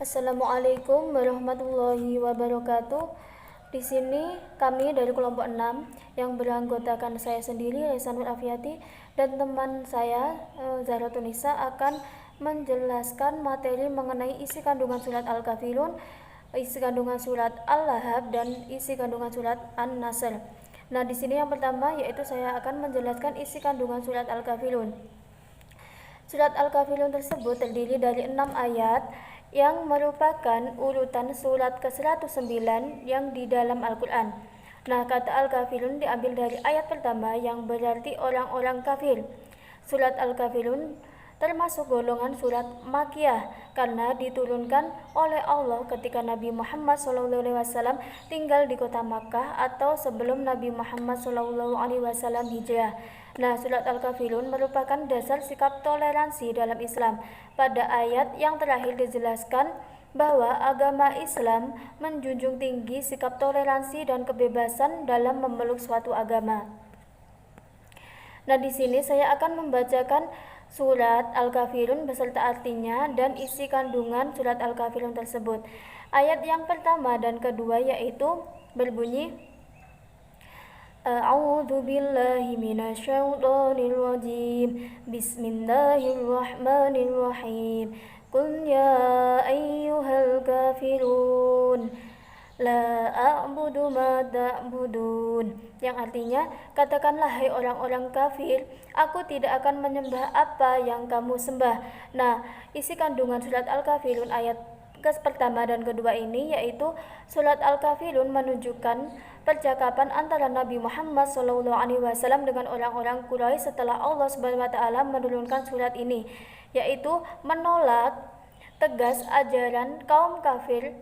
Assalamualaikum warahmatullahi wabarakatuh. Di sini kami dari kelompok 6 yang beranggotakan saya sendiri Lesanul Afiyati dan teman saya Zahra Tunisa akan menjelaskan materi mengenai isi kandungan surat Al-Kafirun, isi kandungan surat Al-Lahab dan isi kandungan surat An-Nasr. Nah, di sini yang pertama yaitu saya akan menjelaskan isi kandungan surat Al-Kafirun. Surat Al-Kafirun tersebut terdiri dari 6 ayat yang merupakan urutan surat ke-109 yang di dalam Al-Quran. Nah, kata Al-Kafirun diambil dari ayat pertama yang berarti orang-orang kafir. Surat Al-Kafirun termasuk golongan surat Makkiyah karena diturunkan oleh Allah ketika Nabi Muhammad SAW tinggal di kota Makkah atau sebelum Nabi Muhammad SAW hijrah. Nah, surat Al-Kafirun merupakan dasar sikap toleransi dalam Islam. Pada ayat yang terakhir dijelaskan bahwa agama Islam menjunjung tinggi sikap toleransi dan kebebasan dalam memeluk suatu agama. Nah, di sini saya akan membacakan surat Al-Kafirun beserta artinya dan isi kandungan surat Al-Kafirun tersebut. Ayat yang pertama dan kedua yaitu berbunyi A'udzu billahi minasyaitonir rajim. Bismillahirrahmanirrahim. Qul ya ayyuhal kafirun la a'budu ma ta'budun, yang artinya katakanlah hai orang-orang kafir, aku tidak akan menyembah apa yang kamu sembah. Nah, isi kandungan surat Al-Kafirun ayat pertama dan kedua ini yaitu surat Al-Kafirun menunjukkan percakapan antara Nabi Muhammad SAW dengan orang-orang Quraisy setelah Allah Subhanahu wa taala menurunkan surat ini, yaitu menolak tegas ajaran kaum kafir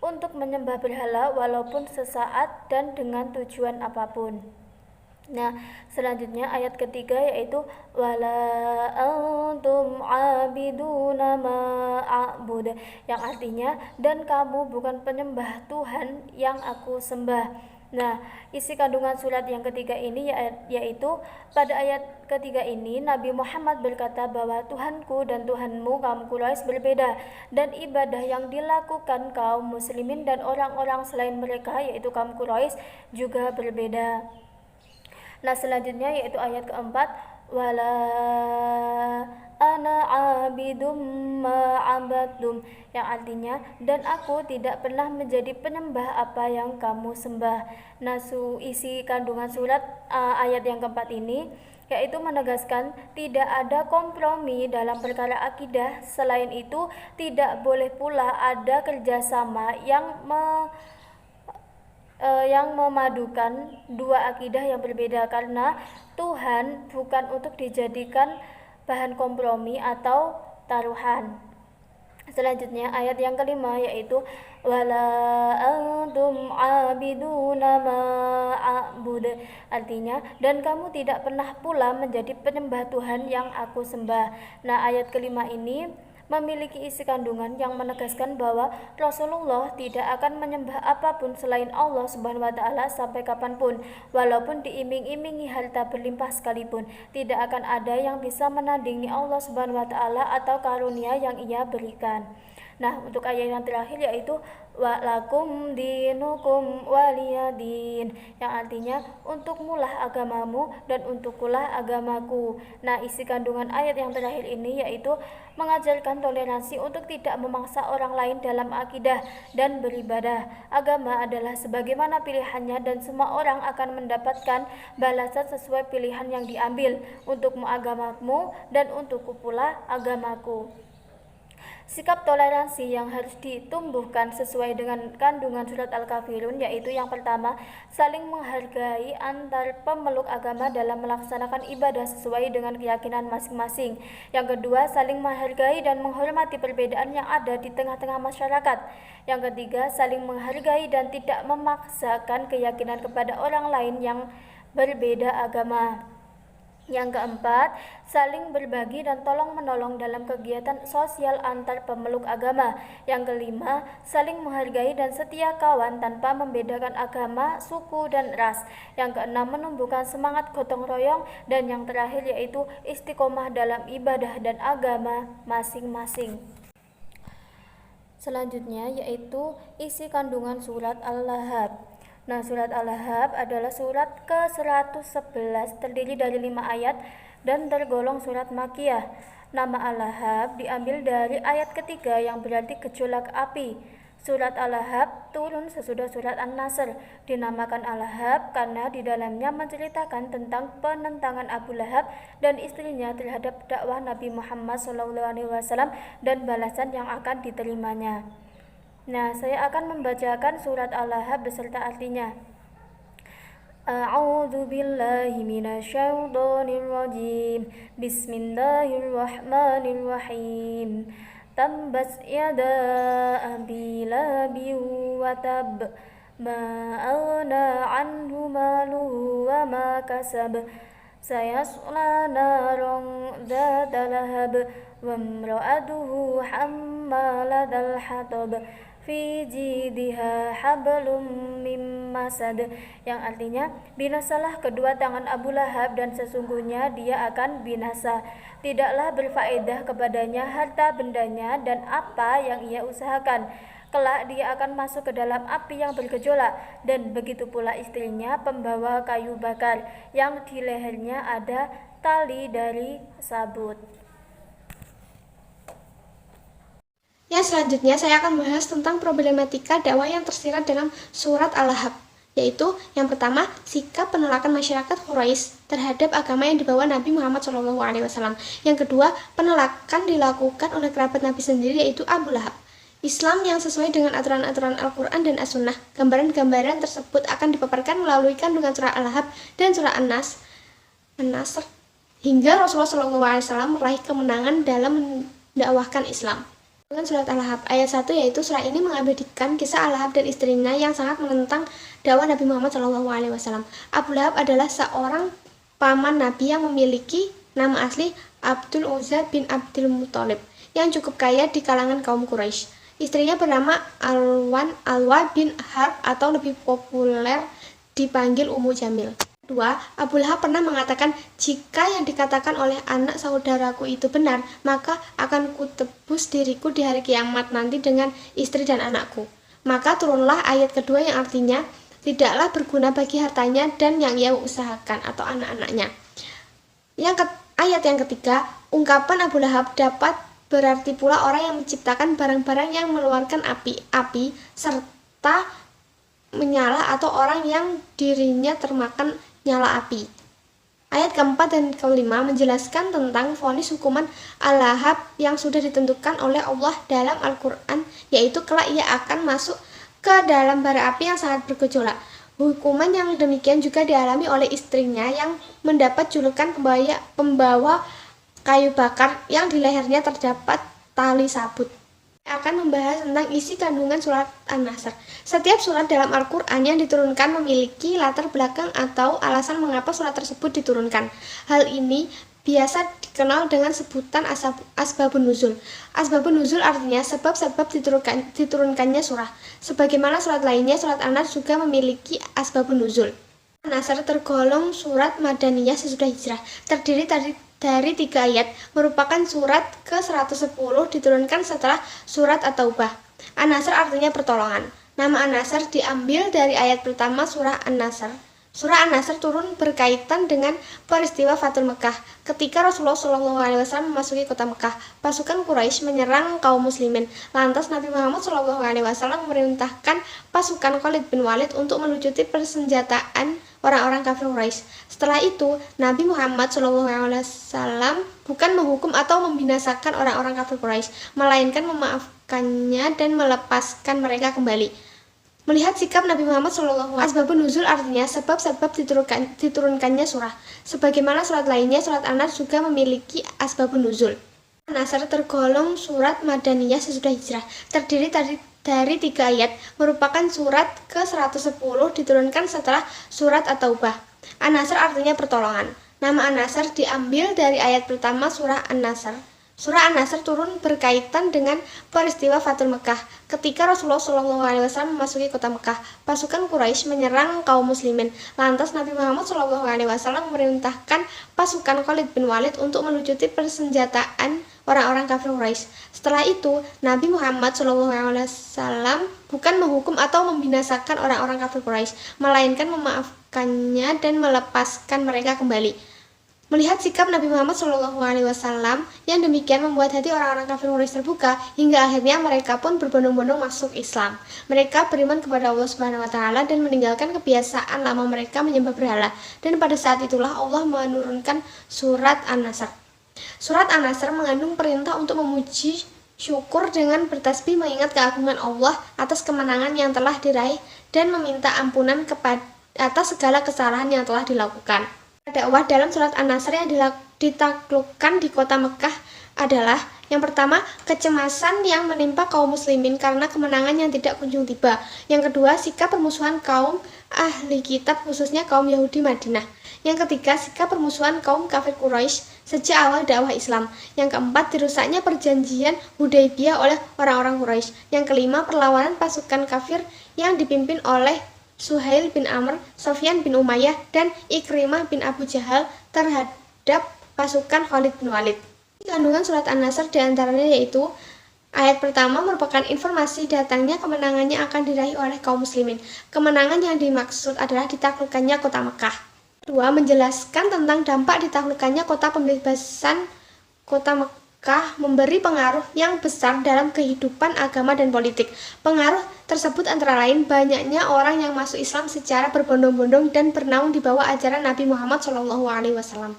untuk menyembah berhala walaupun sesaat dan dengan tujuan apapun. Nah, selanjutnya ayat ketiga yaitu wala antum abiduna ma a'bud, yang artinya dan kamu bukan penyembah Tuhan yang aku sembah. Nah, isi kandungan surat yang ketiga ini yaitu pada ayat ketiga ini Nabi Muhammad berkata bahwa Tuhanku dan Tuhanmu kaum Quraisy berbeda dan ibadah yang dilakukan kaum muslimin dan orang-orang selain mereka yaitu kaum Quraisy juga berbeda. Nah, selanjutnya yaitu ayat keempat wala ana abidum ma'abadtum, yang artinya dan aku tidak pernah menjadi penyembah apa yang kamu sembah. Nah, isi kandungan surat ayat yang keempat ini yaitu menegaskan tidak ada kompromi dalam perkara akidah. Selain itu tidak boleh pula ada kerjasama yang memadukan dua akidah yang berbeda, karena Tuhan bukan untuk dijadikan bahan kompromi atau taruhan. Selanjutnya ayat yang kelima yaitu wala antum abiduna ma a'bud, artinya dan kamu tidak pernah pula menjadi penyembah Tuhan yang aku sembah. Nah, ayat kelima ini memiliki isi kandungan yang menegaskan bahwa Rasulullah tidak akan menyembah apapun selain Allah Subhanahu wa taala sampai kapanpun, walaupun diiming-imingi harta berlimpah sekalipun. Tidak akan ada yang bisa menandingi Allah Subhanahu wa taala atau karunia yang Ia berikan. Nah, untuk ayat yang terakhir yaitu walakum dinukum waliyadin, yang artinya untukmulah agamamu dan untukkulah agamaku. Nah, isi kandungan ayat yang terakhir ini yaitu mengajarkan toleransi untuk tidak memaksa orang lain dalam akidah dan beribadah. Agama adalah sebagaimana pilihannya dan semua orang akan mendapatkan balasan sesuai pilihan yang diambil. Untukmu agamamu dan untukku pula agamaku. Sikap toleransi yang harus ditumbuhkan sesuai dengan kandungan surat Al-Kafirun yaitu yang pertama, saling menghargai antar pemeluk agama dalam melaksanakan ibadah sesuai dengan keyakinan masing-masing. Yang kedua, saling menghargai dan menghormati perbedaan yang ada di tengah-tengah masyarakat. Yang ketiga, saling menghargai dan tidak memaksakan keyakinan kepada orang lain yang berbeda agama. Yang keempat, saling berbagi dan tolong-menolong dalam kegiatan sosial antar pemeluk agama. Yang kelima, saling menghargai dan setia kawan tanpa membedakan agama, suku, dan ras. Yang keenam, menumbuhkan semangat gotong royong. Dan yang terakhir yaitu istiqomah dalam ibadah dan agama masing-masing. Selanjutnya yaitu isi kandungan surat Al-Lahab. Nah, surat Al-Lahab adalah surat ke-111, terdiri dari 5 ayat dan tergolong surat Makkiyah. Nama Al-Lahab diambil dari ayat ketiga yang berarti gejolak api. Surat Al-Lahab turun sesudah surat An-Nasr. Dinamakan Al-Lahab karena di dalamnya menceritakan tentang penentangan Abu Lahab dan istrinya terhadap dakwah Nabi Muhammad SAW dan balasan yang akan diterimanya. Nah, saya akan membacakan surat Al-Lahab beserta artinya. A'udzu billahi minasyaitonir rajim. Bismillahirrahmanirrahim. Tabbat yada abi lahabin wa tab. Ma aghna anhu maluhu wa ma kasab. Sayasla naran dzata lahab wa imra'atuhu hammalatal hatab fi jidha hablum mim masad, yang artinya binasalah kedua tangan Abu Lahab dan sesungguhnya dia akan binasa. Tidaklah berfaedah kepadanya harta bendanya dan apa yang ia usahakan. Kelak dia akan masuk ke dalam api yang bergejolak, dan begitu pula istrinya pembawa kayu bakar yang di lehernya ada tali dari sabut. Yang selanjutnya saya akan membahas tentang problematika dakwah yang tersirat dalam surat Al-Lahab, yaitu yang pertama, sikap penolakan masyarakat Quraisy terhadap agama yang dibawa Nabi Muhammad SAW. Yang kedua, penolakan dilakukan oleh kerabat Nabi sendiri, yaitu Abu Lahab. Islam yang sesuai dengan aturan-aturan Al-Quran dan As-Sunnah. Gambaran-gambaran tersebut akan dipaparkan melalui kandungan surah Al-Lahab dan surah An-Nasr, hingga Rasulullah SAW meraih kemenangan dalam mendakwahkan Islam. Dengan surat Al-Lahab ayat 1, yaitu surah ini mengabadikan kisah Al-Lahab dan istrinya yang sangat menentang dakwah Nabi Muhammad SAW. Abu Lahab adalah seorang paman Nabi yang memiliki nama asli Abdul Uzza bin Abdul Muthalib yang cukup kaya di kalangan kaum Quraisy. Istrinya bernama Alwa bin Harb atau lebih populer dipanggil Ummu Jamil. Kedua, Abu Lahab pernah mengatakan, jika yang dikatakan oleh anak saudaraku itu benar, maka akan kutebus diriku di hari kiamat nanti dengan istri dan anakku. Maka turunlah ayat kedua yang artinya, tidaklah berguna bagi hartanya dan yang ia usahakan atau anak-anaknya. Ayat yang ketiga, ungkapan Abu Lahab dapat berarti pula orang yang menciptakan barang-barang yang mengeluarkan api serta menyala, atau orang yang dirinya termakan nyala api. Ayat keempat dan kelima menjelaskan tentang vonis hukuman Al-Lahab yang sudah ditentukan oleh Allah dalam Al-Quran, yaitu kelak ia akan masuk ke dalam bara api yang sangat bergejolak. Hukuman yang demikian juga dialami oleh istrinya yang mendapat julukan pembawa kayu bakar yang di lehernya terdapat tali sabut. Akan membahas tentang isi kandungan surat An-Nasr. Setiap surat dalam Al-Quran yang diturunkan memiliki latar belakang atau alasan mengapa surat tersebut diturunkan. Hal ini biasa dikenal dengan sebutan asbabun nuzul. Asbabun nuzul artinya sebab-sebab diturunkannya surah. Sebagaimana surat lainnya, surat An-Nasr juga memiliki asbabun nuzul. An-Nasr tergolong surat Madaniyah sesudah hijrah, terdiri dari 3 ayat, merupakan surat ke-110 diturunkan setelah surat At-Taubah. An-Nasr artinya pertolongan. Nama An-Nasr diambil dari ayat pertama surah An-Nasr. Surah An-Nasr turun berkaitan dengan peristiwa Fathul Mekah. Ketika Rasulullah SAW memasuki kota Mekah, pasukan Quraisy menyerang kaum muslimin. Lantas Nabi Muhammad SAW memerintahkan pasukan Khalid bin Walid untuk melucuti persenjataan orang-orang kafir Quraisy. Setelah itu, Nabi Muhammad SAW bukan menghukum atau membinasakan orang-orang kafir Quraisy, melainkan memaafkannya dan melepaskan mereka kembali. Melihat sikap Nabi Muhammad SAW, asbabun nuzul artinya sebab-sebab diturunkannya surah. Sebagaimana surat lainnya, surat An-Nasr juga memiliki asbabun nuzul. An-Nasr tergolong surat Madaniyah sesudah hijrah, terdiri dari 3 ayat, merupakan surat ke-110 diturunkan setelah surat At-Taubah. An-Nasr artinya pertolongan. Nama An-Nasr diambil dari ayat pertama surah An-Nasr. Surah An-Nasr turun berkaitan dengan peristiwa Fathul Mekah. Ketika Rasulullah SAW memasuki kota Mekah, pasukan Quraisy menyerang kaum muslimin. Lantas Nabi Muhammad SAW memerintahkan pasukan Khalid bin Walid untuk melucuti persenjataan orang-orang kafir Quraisy. Setelah itu, Nabi Muhammad SAW bukan menghukum atau membinasakan orang-orang kafir Quraisy, melainkan memaafkannya dan melepaskan mereka kembali. Melihat sikap Nabi Muhammad SAW yang demikian membuat hati orang-orang kafir Quraisy terbuka, hingga akhirnya mereka pun berbondong-bondong masuk Islam. Mereka beriman kepada Allah Subhanahu wa Ta'ala dan meninggalkan kebiasaan lama mereka menyembah berhala. Dan pada saat itulah Allah menurunkan surat An-Nasr. Surat An-Nasr mengandung perintah untuk memuji syukur dengan bertasbih, mengingat keagungan Allah atas kemenangan yang telah diraih dan meminta ampunan atas segala kesalahan yang telah dilakukan. Dakwah dalam surat An-Nasr yang ditaklukkan di kota Mekah adalah yang pertama, kecemasan yang menimpa kaum muslimin karena kemenangan yang tidak kunjung tiba. Yang kedua, sikap permusuhan kaum ahli kitab khususnya kaum Yahudi Madinah. Yang ketiga, sikap permusuhan kaum kafir Quraisy sejak awal dakwah Islam. Yang keempat, dirusaknya perjanjian Hudaybiyah oleh orang-orang Quraisy. Yang kelima, perlawanan pasukan kafir yang dipimpin oleh Suhail bin Amr, Sofyan bin Umayyah, dan Ikrimah bin Abu Jahal terhadap pasukan Khalid bin Walid. Kandungan surat An-Nasr diantaranya yaitu ayat pertama merupakan informasi datangnya kemenangan yang akan diraih oleh kaum muslimin. Kemenangan yang dimaksud adalah ditaklukkannya kota Mekah. Kedua, menjelaskan tentang dampak ditaklukkannya kota pembebasan kota Mekah memberi pengaruh yang besar dalam kehidupan agama dan politik. Pengaruh tersebut antara lain banyaknya orang yang masuk Islam secara berbondong-bondong dan bernaung di bawah ajaran Nabi Muhammad SAW.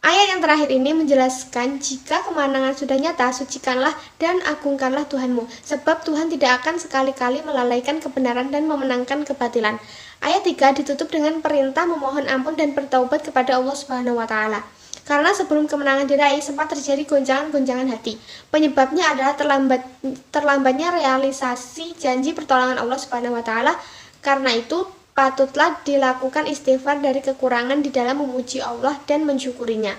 Ayat yang terakhir ini menjelaskan jika kemenangan sudah nyata, sucikanlah dan agungkanlah Tuhanmu, sebab Tuhan tidak akan sekali-kali melalaikan kebenaran dan memenangkan kebatilan. Ayat 3 ditutup dengan perintah memohon ampun dan bertaubat kepada Allah Subhanahu wa Ta'ala. Karena sebelum kemenangan diraih sempat terjadi goncangan-goncangan hati. Penyebabnya adalah terlambatnya realisasi janji pertolongan Allah Subhanahu wa Ta'ala. Karena itu patutlah dilakukan istighfar dari kekurangan di dalam memuji Allah dan mensyukurinya.